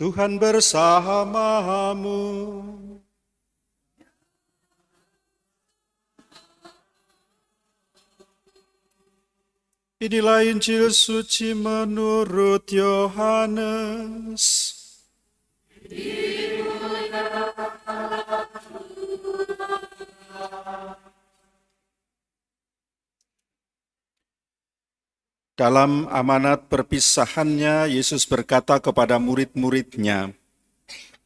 Tuhan bersamamu. Inilah Injil suci menurut Yohanes. Dalam amanat perpisahannya, Yesus berkata kepada murid-muridnya,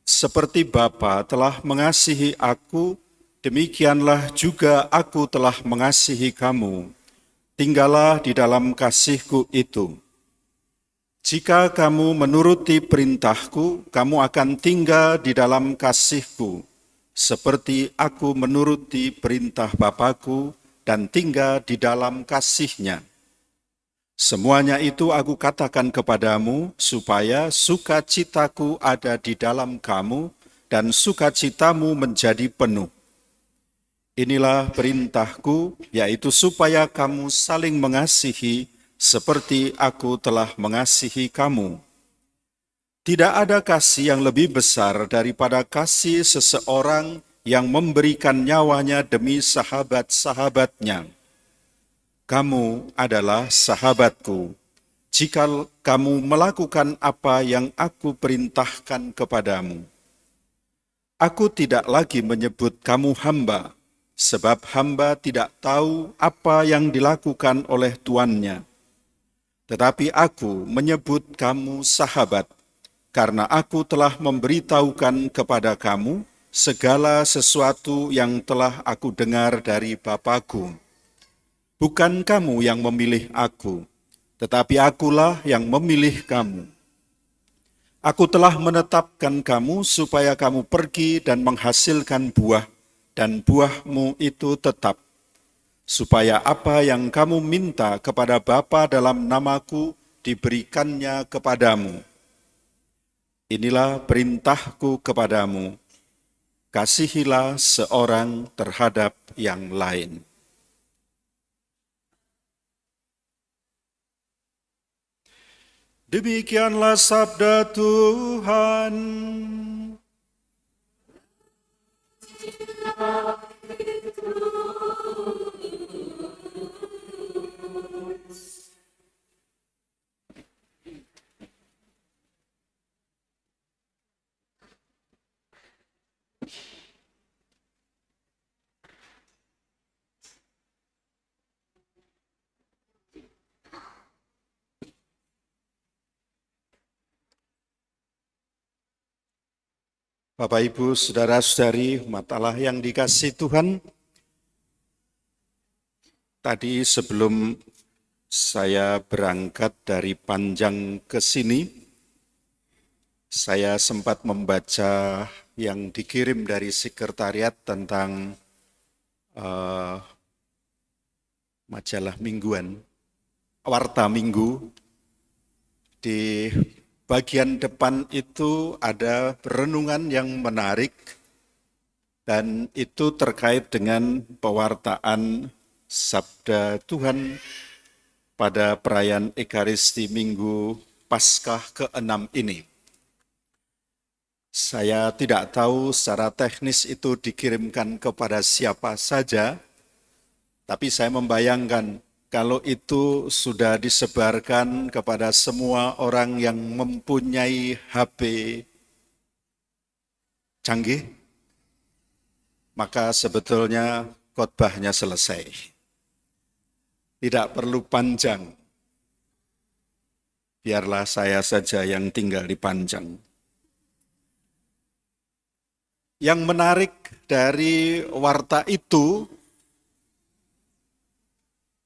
"Seperti Bapa telah mengasihi aku, demikianlah juga aku telah mengasihi kamu. Tinggallah di dalam kasih-Ku itu. Jika kamu menuruti perintah-Ku, kamu akan tinggal di dalam kasih-Ku, seperti aku menuruti perintah Bapa-Ku dan tinggal di dalam kasih-Nya. Semuanya itu aku katakan kepadamu, supaya sukacitaku ada di dalam kamu, dan sukacitamu menjadi penuh. Inilah perintahku, yaitu supaya kamu saling mengasihi, seperti aku telah mengasihi kamu. Tidak ada kasih yang lebih besar daripada kasih seseorang yang memberikan nyawanya demi sahabat-sahabatnya. Kamu adalah sahabatku, jika kamu melakukan apa yang aku perintahkan kepadamu. Aku tidak lagi menyebut kamu hamba, sebab hamba tidak tahu apa yang dilakukan oleh tuannya. Tetapi aku menyebut kamu sahabat, karena aku telah memberitahukan kepada kamu segala sesuatu yang telah aku dengar dari Bapa-Ku. Bukan kamu yang memilih aku, tetapi akulah yang memilih kamu. Aku telah menetapkan kamu supaya kamu pergi dan menghasilkan buah, dan buahmu itu tetap, supaya apa yang kamu minta kepada Bapa dalam namaku diberikannya kepadamu. Inilah perintahku kepadamu, kasihilah seorang terhadap yang lain." Demikianlah sabda Tuhan. Bapak, Ibu, Saudara-saudari, umat Allah yang dikasihi Tuhan, tadi sebelum saya berangkat dari Panjang ke sini, saya sempat membaca yang dikirim dari sekretariat tentang majalah mingguan, Warta Minggu. Di bagian depan itu ada renungan yang menarik, dan itu terkait dengan pewartaan sabda Tuhan pada perayaan Ekaristi Minggu Paskah ke-6 ini. Saya tidak tahu secara teknis itu dikirimkan kepada siapa saja, tapi saya membayangkan kalau itu sudah disebarkan kepada semua orang yang mempunyai HP canggih, maka sebetulnya khotbahnya selesai. Tidak perlu panjang. Biarlah saya saja yang tinggal di Panjang. Yang menarik dari warta itu,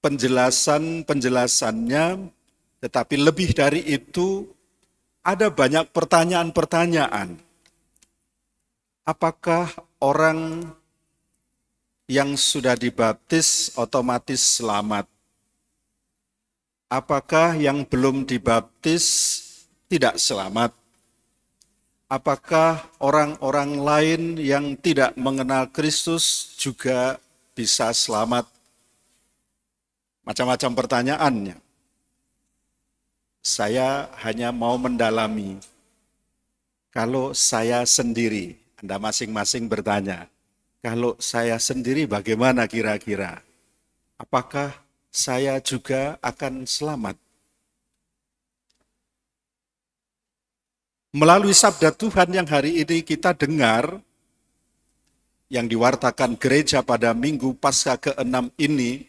penjelasannya, tetapi lebih dari itu, ada banyak pertanyaan-pertanyaan. Apakah orang yang sudah dibaptis otomatis selamat? Apakah yang belum dibaptis tidak selamat? Apakah orang-orang lain yang tidak mengenal Kristus juga bisa selamat? Macam-macam pertanyaannya. Saya hanya mau mendalami Kalau saya sendiri, Anda masing-masing bertanya, kalau saya sendiri bagaimana kira-kira? Apakah saya juga akan selamat? Melalui sabda Tuhan yang hari ini kita dengar, yang diwartakan gereja pada Minggu Paskah ke-6 ini,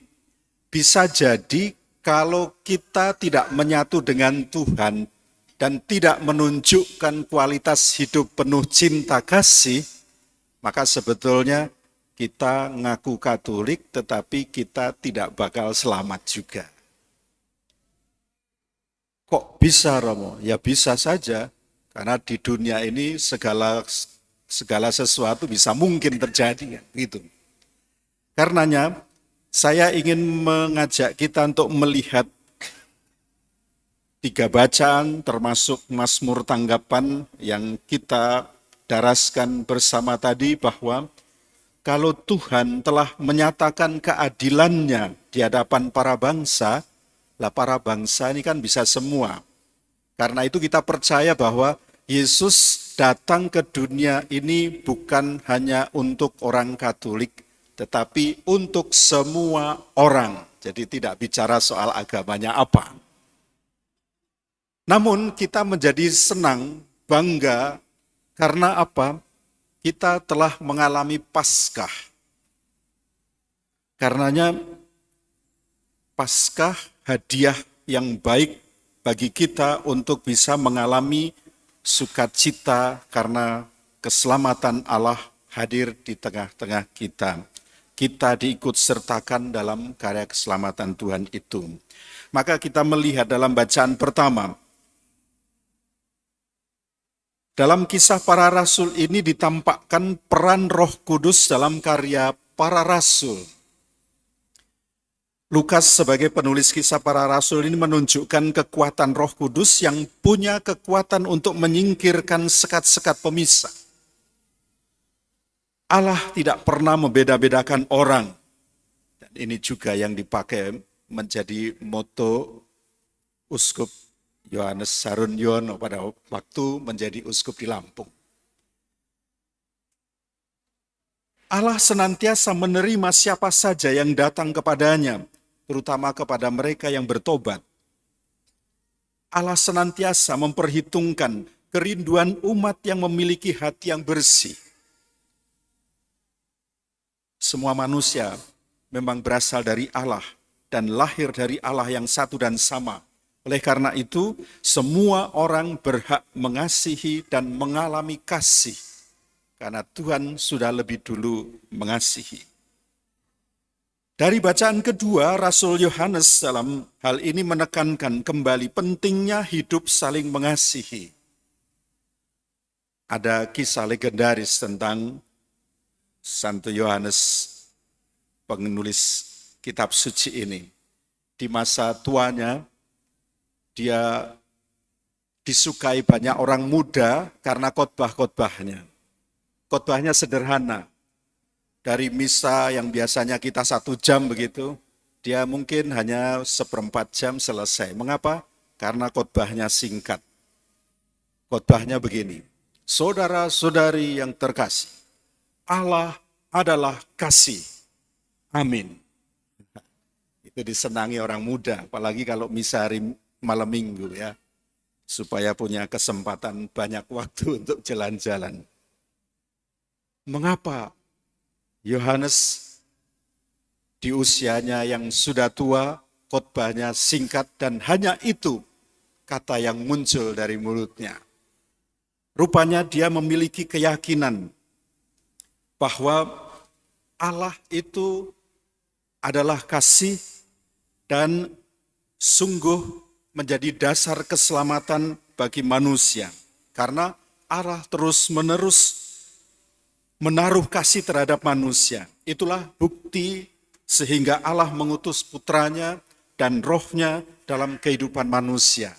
bisa jadi kalau kita tidak menyatu dengan Tuhan dan tidak menunjukkan kualitas hidup penuh cinta kasih, maka sebetulnya kita ngaku Katolik tetapi kita tidak bakal selamat juga. Kok bisa, Romo? Ya bisa saja, karena di dunia ini segala sesuatu bisa mungkin terjadi, gitu. Karenanya saya ingin mengajak kita untuk melihat 3 bacaan termasuk Mazmur tanggapan yang kita daraskan bersama tadi, bahwa kalau Tuhan telah menyatakan keadilannya di hadapan para bangsa, lah para bangsa ini kan bisa semua. Karena itu kita percaya bahwa Yesus datang ke dunia ini bukan hanya untuk orang Katolik, tetapi untuk semua orang. Jadi tidak bicara soal agamanya apa. Namun kita menjadi senang, bangga, karena apa? Kita telah mengalami Paskah. Karenanya Paskah hadiah yang baik bagi kita untuk bisa mengalami sukacita karena keselamatan Allah hadir di tengah-tengah kita. Kita diikut sertakan dalam karya keselamatan Tuhan itu. Maka kita melihat dalam bacaan pertama, dalam Kisah Para Rasul ini ditampakkan peran Roh Kudus dalam karya para rasul. Lukas sebagai penulis Kisah Para Rasul ini menunjukkan kekuatan Roh Kudus yang punya kekuatan untuk menyingkirkan sekat-sekat pemisah. Allah tidak pernah membeda-bedakan orang. Dan ini juga yang dipakai menjadi moto Uskup Yohanes Sarun Yono pada waktu menjadi uskup di Lampung. Allah senantiasa menerima siapa saja yang datang kepadanya, terutama kepada mereka yang bertobat. Allah senantiasa memperhitungkan kerinduan umat yang memiliki hati yang bersih. Semua manusia memang berasal dari Allah dan lahir dari Allah yang satu dan sama. Oleh karena itu, semua orang berhak mengasihi dan mengalami kasih, karena Tuhan sudah lebih dulu mengasihi. Dari bacaan kedua, Rasul Yohanes dalam hal ini menekankan kembali pentingnya hidup saling mengasihi. Ada kisah legendaris tentang Santo Yohanes, penulis kitab suci ini. Di masa tuanya, dia disukai banyak orang muda karena khotbah-khotbahnya. Khotbahnya sederhana. Dari misa yang biasanya kita 1 jam begitu, dia mungkin hanya 1/4 jam selesai. Mengapa? Karena khotbahnya singkat. Khotbahnya begini, saudara-saudari yang terkasih, Allah adalah kasih. Amin. Itu disenangi orang muda, apalagi kalau misa hari malam minggu ya, supaya punya kesempatan banyak waktu untuk jalan-jalan. Mengapa Yohanes di usianya yang sudah tua, khotbahnya singkat dan hanya itu kata yang muncul dari mulutnya? Rupanya dia memiliki keyakinan bahwa Allah itu adalah kasih dan sungguh menjadi dasar keselamatan bagi manusia. Karena Allah terus-menerus menaruh kasih terhadap manusia. Itulah bukti sehingga Allah mengutus putranya dan rohnya dalam kehidupan manusia.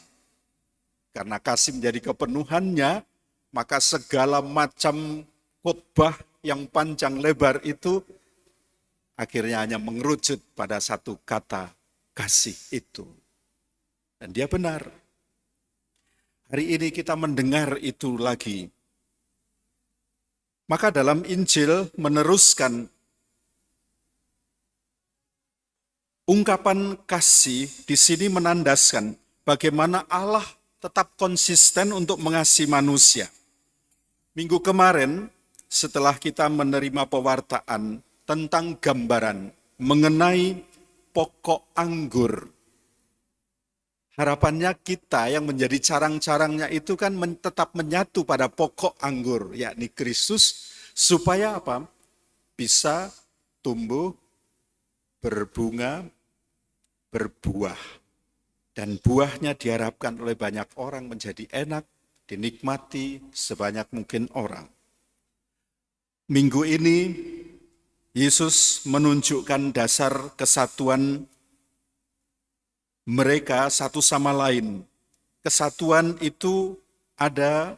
Karena kasih menjadi kepenuhannya, maka segala macam khotbah yang panjang lebar itu akhirnya hanya mengerucut pada satu kata, kasih itu. Dan dia benar. Hari ini kita mendengar itu lagi. Maka dalam Injil meneruskan ungkapan kasih di sini menandaskan bagaimana Allah tetap konsisten untuk mengasihi manusia. Minggu kemarin setelah kita menerima pewartaan tentang gambaran mengenai pokok anggur, harapannya kita yang menjadi carang-carangnya itu kan tetap menyatu pada pokok anggur, yakni Kristus, supaya apa? Bisa tumbuh, berbunga, berbuah. Dan buahnya diharapkan oleh banyak orang menjadi enak, dinikmati sebanyak mungkin orang. Minggu ini, Yesus menunjukkan dasar kesatuan mereka satu sama lain. Kesatuan itu ada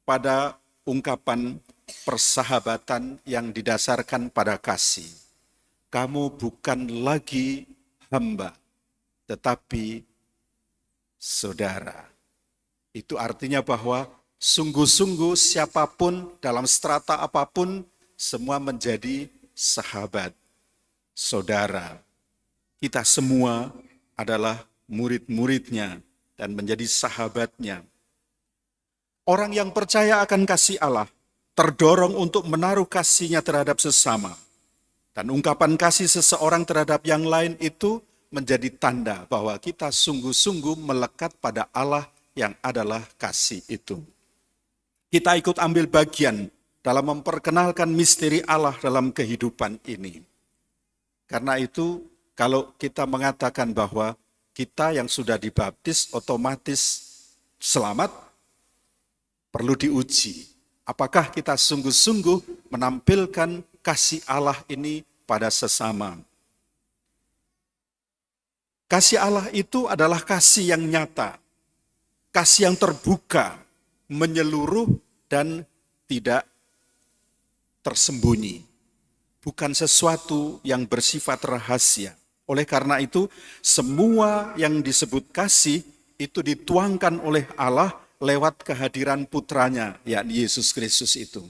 pada ungkapan persahabatan yang didasarkan pada kasih. Kamu bukan lagi hamba, tetapi saudara. Itu artinya bahwa sungguh-sungguh siapapun dalam strata apapun, semua menjadi sahabat, saudara. Kita semua adalah murid-muridnya dan menjadi sahabatnya. Orang yang percaya akan kasih Allah terdorong untuk menaruh kasihnya terhadap sesama. Dan ungkapan kasih seseorang terhadap yang lain itu menjadi tanda bahwa kita sungguh-sungguh melekat pada Allah yang adalah kasih itu. Kita ikut ambil bagian dalam memperkenalkan misteri Allah dalam kehidupan ini. Karena itu, kalau kita mengatakan bahwa kita yang sudah dibaptis otomatis selamat, perlu diuji. Apakah kita sungguh-sungguh menampilkan kasih Allah ini pada sesama? Kasih Allah itu adalah kasih yang nyata, kasih yang terbuka, menyeluruh dan tidak tersembunyi. Bukan sesuatu yang bersifat rahasia. Oleh karena itu, semua yang disebut kasih itu dituangkan oleh Allah lewat kehadiran putranya, yakni Yesus Kristus itu.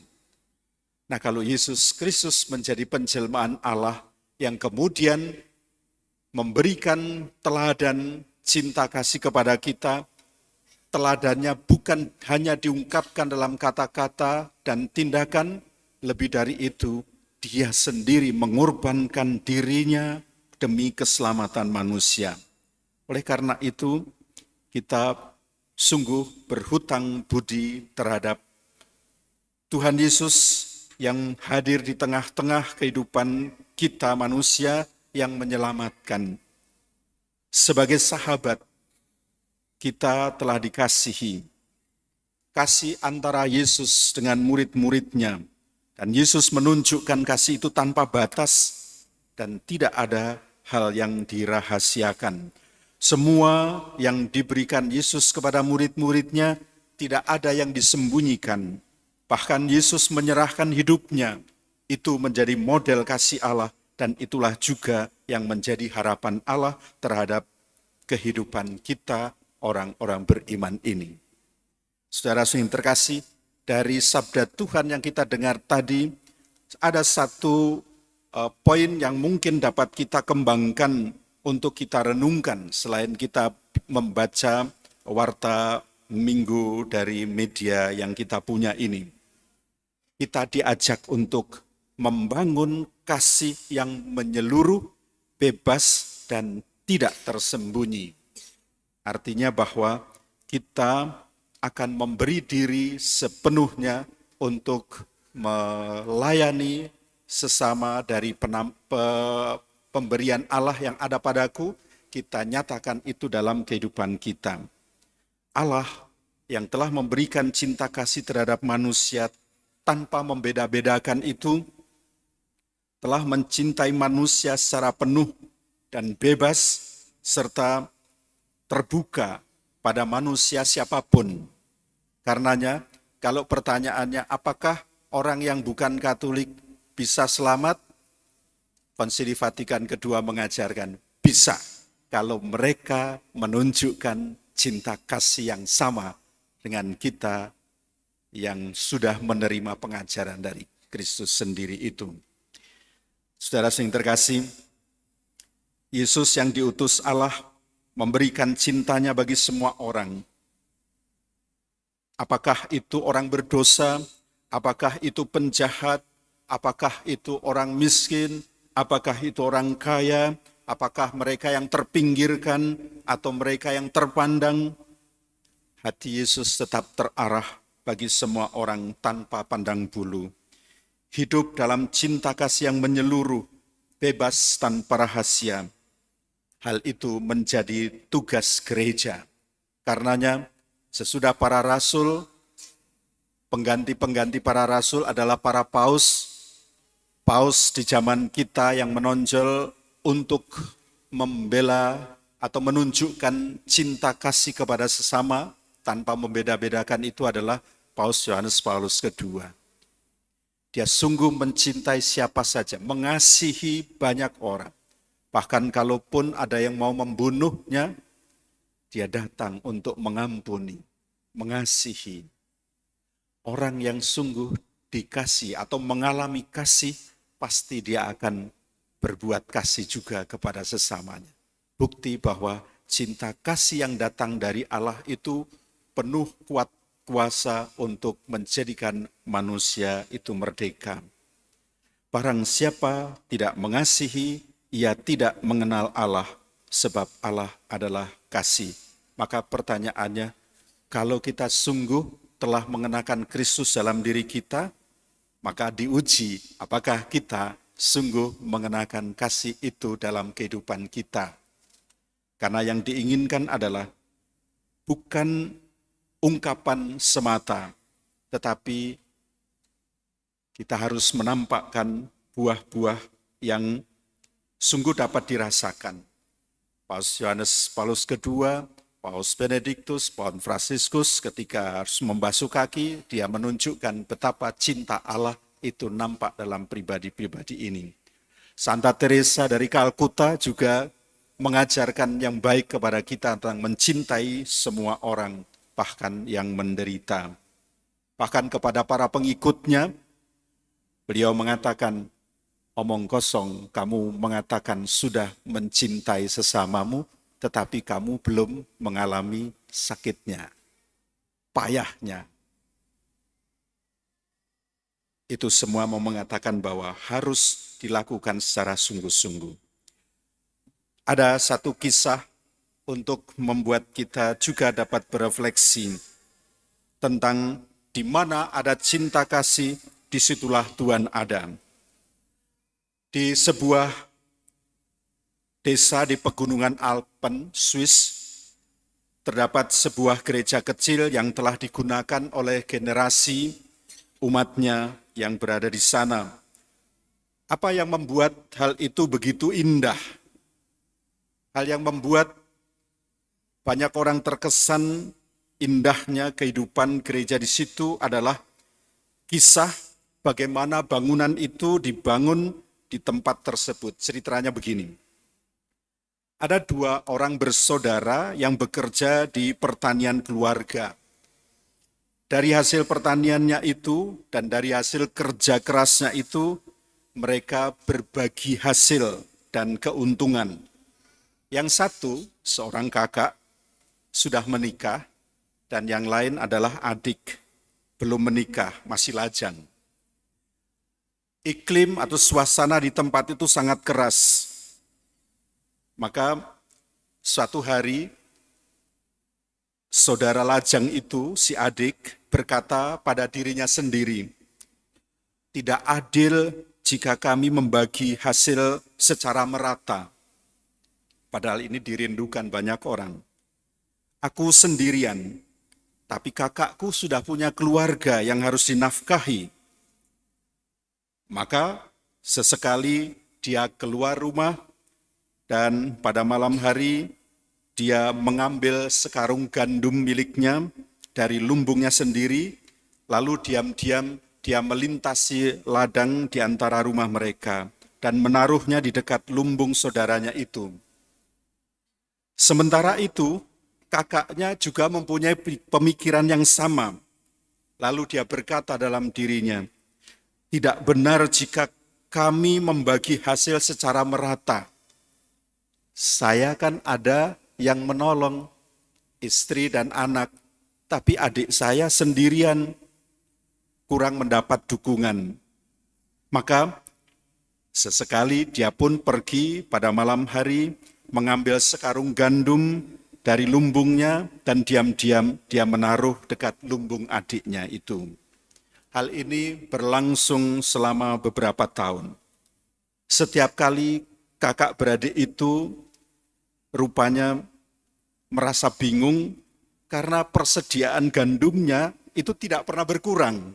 Nah, kalau Yesus Kristus menjadi penjelmaan Allah yang kemudian memberikan teladan cinta kasih kepada kita, teladannya bukan hanya diungkapkan dalam kata-kata dan tindakan, lebih dari itu, dia sendiri mengorbankan dirinya demi keselamatan manusia. Oleh karena itu, kita sungguh berhutang budi terhadap Tuhan Yesus yang hadir di tengah-tengah kehidupan kita manusia yang menyelamatkan. Sebagai sahabat, kita telah dikasihi. Kasih antara Yesus dengan murid-muridnya. Dan Yesus menunjukkan kasih itu tanpa batas dan tidak ada hal yang dirahasiakan. Semua yang diberikan Yesus kepada murid-muridnya tidak ada yang disembunyikan. Bahkan Yesus menyerahkan hidupnya. Itu menjadi model kasih Allah dan itulah juga yang menjadi harapan Allah terhadap kehidupan kita orang-orang beriman ini. Saudara yang terkasih, dari sabda Tuhan yang kita dengar tadi, ada satu poin yang mungkin dapat kita kembangkan untuk kita renungkan selain kita membaca warta minggu dari media yang kita punya ini. Kita diajak untuk membangun kasih yang menyeluruh, bebas, dan tidak tersembunyi. Artinya bahwa kita akan memberi diri sepenuhnya untuk melayani sesama dari pemberian Allah yang ada padaku, kita nyatakan itu dalam kehidupan kita. Allah yang telah memberikan cinta kasih terhadap manusia tanpa membeda-bedakan itu, telah mencintai manusia secara penuh dan bebas, serta terbuka pada manusia siapapun. Karenanya, kalau pertanyaannya apakah orang yang bukan Katolik bisa selamat? Konsili Vatikan kedua mengajarkan bisa kalau mereka menunjukkan cinta kasih yang sama dengan kita yang sudah menerima pengajaran dari Kristus sendiri itu. Saudara yang terkasih, Yesus yang diutus Allah memberikan cintanya bagi semua orang. Apakah itu orang berdosa, apakah itu penjahat, apakah itu orang miskin, apakah itu orang kaya, apakah mereka yang terpinggirkan atau mereka yang terpandang, hati Yesus tetap terarah bagi semua orang tanpa pandang bulu. Hidup dalam cinta kasih yang menyeluruh, bebas tanpa rahasia. Hal itu menjadi tugas gereja. Karenanya, sesudah para rasul, pengganti-pengganti para rasul adalah para paus. Paus di zaman kita yang menonjol untuk membela atau menunjukkan cinta kasih kepada sesama tanpa membeda-bedakan itu adalah Paus Yohanes Paulus II. Dia sungguh mencintai siapa saja, mengasihi banyak orang. Bahkan kalaupun ada yang mau membunuhnya, dia datang untuk mengampuni, mengasihi. Orang yang sungguh dikasih atau mengalami kasih, pasti dia akan berbuat kasih juga kepada sesamanya. Bukti bahwa cinta kasih yang datang dari Allah itu penuh kuat kuasa untuk menjadikan manusia itu merdeka. Barang siapa tidak mengasihi, ia tidak mengenal Allah, sebab Allah adalah kasih. Maka pertanyaannya, kalau kita sungguh telah mengenakan Kristus dalam diri kita, maka diuji apakah kita sungguh mengenakan kasih itu dalam kehidupan kita. Karena yang diinginkan adalah bukan ungkapan semata, tetapi kita harus menampakkan buah-buah yang sungguh dapat dirasakan. Paus Yohanes Paulus II, Paus Benediktus, Paus Fransiskus ketika harus membasuh kaki, dia menunjukkan betapa cinta Allah itu nampak dalam pribadi-pribadi ini. Santa Teresa dari Kalkuta juga mengajarkan yang baik kepada kita tentang mencintai semua orang, bahkan yang menderita. Bahkan kepada para pengikutnya, beliau mengatakan, omong kosong, kamu mengatakan sudah mencintai sesamamu, tetapi kamu belum mengalami sakitnya, payahnya. Itu semua mau mengatakan bahwa harus dilakukan secara sungguh-sungguh. Ada satu kisah untuk membuat kita juga dapat berefleksi tentang di mana ada cinta kasih, disitulah Tuhan ada. Di sebuah desa di pegunungan Alpen, Swiss, terdapat sebuah gereja kecil yang telah digunakan oleh generasi umatnya yang berada di sana. Apa yang membuat hal itu begitu indah? Hal yang membuat banyak orang terkesan indahnya kehidupan gereja di situ adalah kisah bagaimana bangunan itu dibangun di tempat tersebut. Ceritanya begini. Ada 2 orang bersaudara yang bekerja di pertanian keluarga. Dari hasil pertaniannya itu dan dari hasil kerja kerasnya itu, mereka berbagi hasil dan keuntungan. Yang satu, seorang kakak, sudah menikah, dan yang lain adalah adik, belum menikah, masih lajang. Iklim atau suasana di tempat itu sangat keras. Maka suatu hari, saudara lajang itu, si adik, berkata pada dirinya sendiri, tidak adil jika kami membagi hasil secara merata. Padahal ini dirindukan banyak orang. Aku sendirian, tapi kakakku sudah punya keluarga yang harus dinafkahi. Maka sesekali dia keluar rumah dan pada malam hari dia mengambil sekarung gandum miliknya dari lumbungnya sendiri, lalu diam-diam dia melintasi ladang di antara rumah mereka dan menaruhnya di dekat lumbung saudaranya itu. Sementara itu, kakaknya juga mempunyai pemikiran yang sama. Lalu dia berkata dalam dirinya, tidak benar jika kami membagi hasil secara merata. Saya kan ada yang menolong istri dan anak, tapi adik saya sendirian kurang mendapat dukungan. Maka sesekali dia pun pergi pada malam hari mengambil sekarung gandum dari lumbungnya dan diam-diam dia menaruh dekat lumbung adiknya itu. Hal ini berlangsung selama beberapa tahun. Setiap kali kakak beradik itu rupanya merasa bingung karena persediaan gandumnya itu tidak pernah berkurang.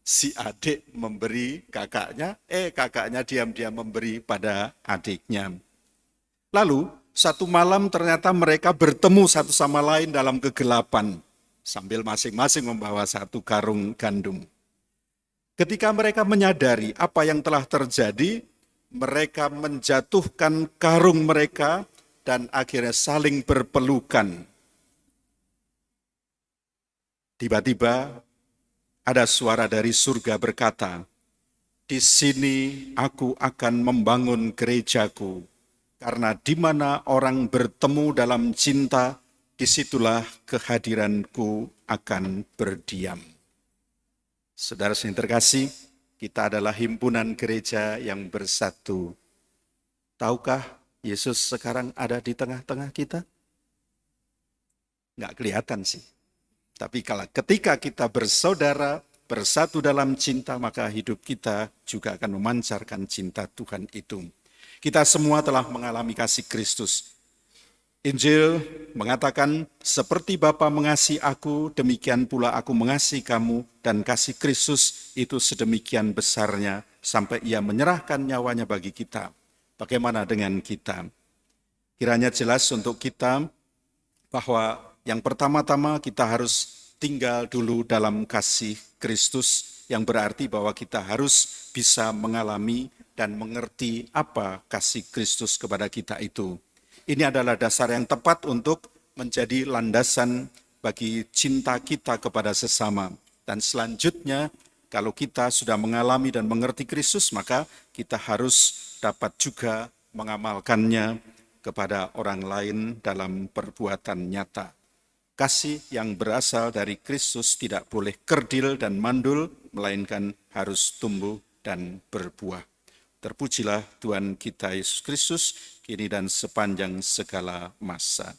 Si adik memberi kakaknya, kakaknya diam-diam memberi pada adiknya. Lalu satu malam ternyata mereka bertemu satu sama lain dalam kegelapan sambil masing-masing membawa satu karung gandum. Ketika mereka menyadari apa yang telah terjadi, mereka menjatuhkan karung mereka dan akhirnya saling berpelukan. Tiba-tiba ada suara dari surga berkata, di sini aku akan membangun gerejaku, karena di mana orang bertemu dalam cinta, disitulah kehadiranku akan berdiam. Saudara yang terkasih, kita adalah himpunan gereja yang bersatu. Tahukah Yesus sekarang ada di tengah-tengah kita? Nggak kelihatan sih. Tapi ketika kita bersaudara, bersatu dalam cinta, maka hidup kita juga akan memancarkan cinta Tuhan itu. Kita semua telah mengalami kasih Kristus. Injil mengatakan, seperti Bapa mengasihi aku, demikian pula aku mengasihi kamu, dan kasih Kristus itu sedemikian besarnya, sampai ia menyerahkan nyawanya bagi kita. Bagaimana dengan kita? Kiranya jelas untuk kita bahwa yang pertama-tama kita harus tinggal dulu dalam kasih Kristus, yang berarti bahwa kita harus bisa mengalami dan mengerti apa kasih Kristus kepada kita itu. Ini adalah dasar yang tepat untuk menjadi landasan bagi cinta kita kepada sesama. Dan selanjutnya, kalau kita sudah mengalami dan mengerti Kristus, maka kita harus dapat juga mengamalkannya kepada orang lain dalam perbuatan nyata. Kasih yang berasal dari Kristus tidak boleh kerdil dan mandul, melainkan harus tumbuh dan berbuah. Terpujilah Tuhan kita Yesus Kristus, kini dan sepanjang segala masa.